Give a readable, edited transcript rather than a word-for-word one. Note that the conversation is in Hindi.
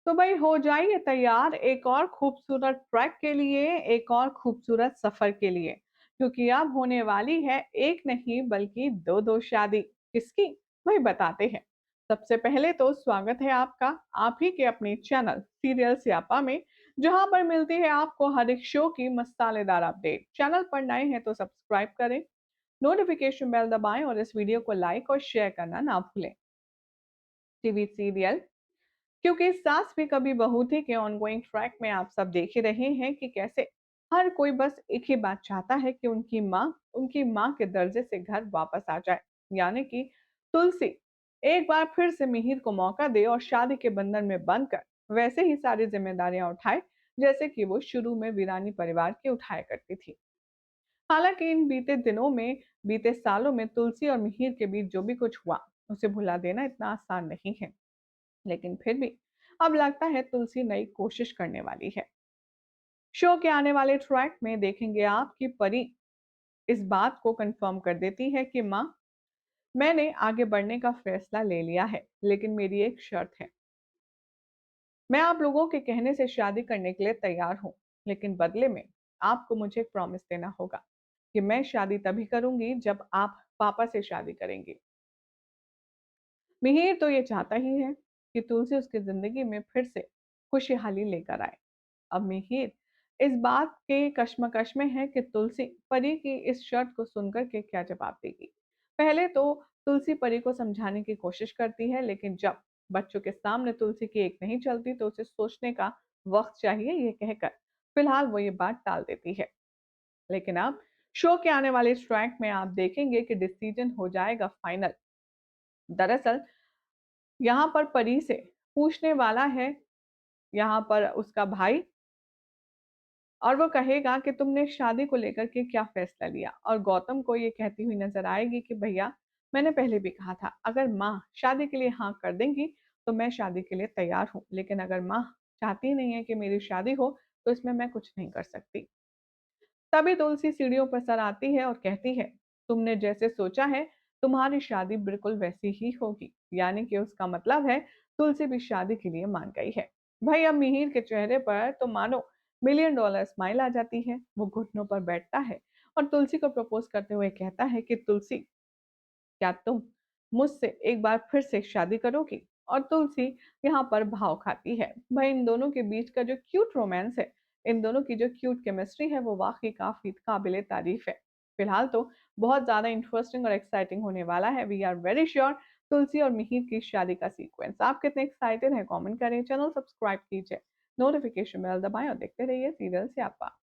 तो भाई हो जाइए तैयार एक और खूबसूरत ट्रैक के लिए, एक और खूबसूरत सफर के लिए, क्योंकि अब होने वाली है एक नहीं बल्कि दो शादी। किसकी? वही बताते हैं। सबसे पहले तो स्वागत है आपका आप ही के अपने चैनल सीरियल स्यापा में, जहां पर मिलती है आपको हर एक शो की मसालेदार अपडेट। चैनल पर नए हैं तो सब्सक्राइब करें, नोटिफिकेशन बेल दबाएं और इस वीडियो को लाइक और शेयर करना ना भूलें। टीवी सीरियल क्योंकि सास भी कभी बहू थी के ऑनगोइंग ट्रैक में आप सब देख ही रहे हैं कि कैसे हर कोई बस एक ही बात चाहता है कि उनकी माँ के दर्जे से घर वापस आ जाए, यानी कि तुलसी एक बार फिर से मिहिर को मौका दे और शादी के बंधन में बंधकर वैसे ही सारी जिम्मेदारियां उठाए जैसे कि वो शुरू में वीरानी परिवार की उठाया करती थी। हालांकि इन बीते सालों में तुलसी और मिहिर के बीच जो भी कुछ हुआ उसे भुला देना इतना आसान नहीं है, लेकिन फिर भी अब लगता है तुलसी नई कोशिश करने वाली है। शो के आने वाले ट्रैक में देखेंगे आप कि परी इस बात को कंफर्म कर देती है कि माँ, मैंने आगे बढ़ने का फैसला ले लिया है, लेकिन मेरी एक शर्त है। मैं आप लोगों के कहने से शादी करने के लिए तैयार हूँ, लेकिन बदले में आपको मुझे एक प्रॉमिस देना होगा कि मैं शादी तभी करूंगी जब आप पापा से शादी करेंगी। मिहिर तो ये चाहता ही है कि तुलसी उसकी जिंदगी में फिर से खुशहाली लेकर आए। अब मिहिर इस बात के कश्मकश में है कि तुलसी परी की इस शर्त को सुनकर के क्या जवाब देगी। पहले तो तुलसी परी को समझाने की कोशिश करती है, लेकिन जब बच्चों के सामने तुलसी की एक नहीं चलती तो उसे सोचने का वक्त चाहिए, ये कहकर फिलहाल वो ये बात टाल देती है। लेकिन अब शो के आने वाले इस ट्रैक में आप देखेंगे कि डिसीजन हो जाएगा फाइनल। दरअसल यहाँ पर परी से पूछने वाला है यहाँ पर उसका भाई, और वो कहेगा कि तुमने शादी को लेकर के क्या फैसला लिया, और गौतम को ये कहती हुई नजर आएगी कि भैया, मैंने पहले भी कहा था अगर माँ शादी के लिए हाँ कर देंगी तो मैं शादी के लिए तैयार हूँ, लेकिन अगर माँ चाहती नहीं है कि मेरी शादी हो तो इसमें मैं कुछ नहीं कर सकती। तभी तुलसी सीढ़ियों पर सर आती है और कहती है, तुमने जैसे सोचा है तुम्हारी शादी बिल्कुल वैसी ही होगी, यानी कि उसका मतलब है तुलसी भी शादी के लिए मान गई है। भाई अब मिहिर के चेहरे पर तो मानो मिलियन डॉलर स्माइल आ जाती है। वो घुटनों पर बैठता है और तुलसी को प्रपोज करते हुए कहता है कि तुलसी, क्या तुम मुझसे एक बार फिर से शादी करोगी? और तुलसी यहाँ पर भाव खाती है। भाई इन दोनों के बीच का जो क्यूट रोमांस है, इन दोनों की जो क्यूट केमिस्ट्री है, वो वाकई काफी काबिले तारीफ है। फिलहाल तो बहुत ज्यादा इंटरेस्टिंग और एक्साइटिंग होने वाला है। वी आर वेरी श्योर तुलसी और मिहिर की शादी का सीक्वेंस। आप कितने एक्साइटेड हैं? कमेंट करें, चैनल सब्सक्राइब कीजिए, नोटिफिकेशन बेल दबाएं और देखते रहिए सीरियल स्यापा।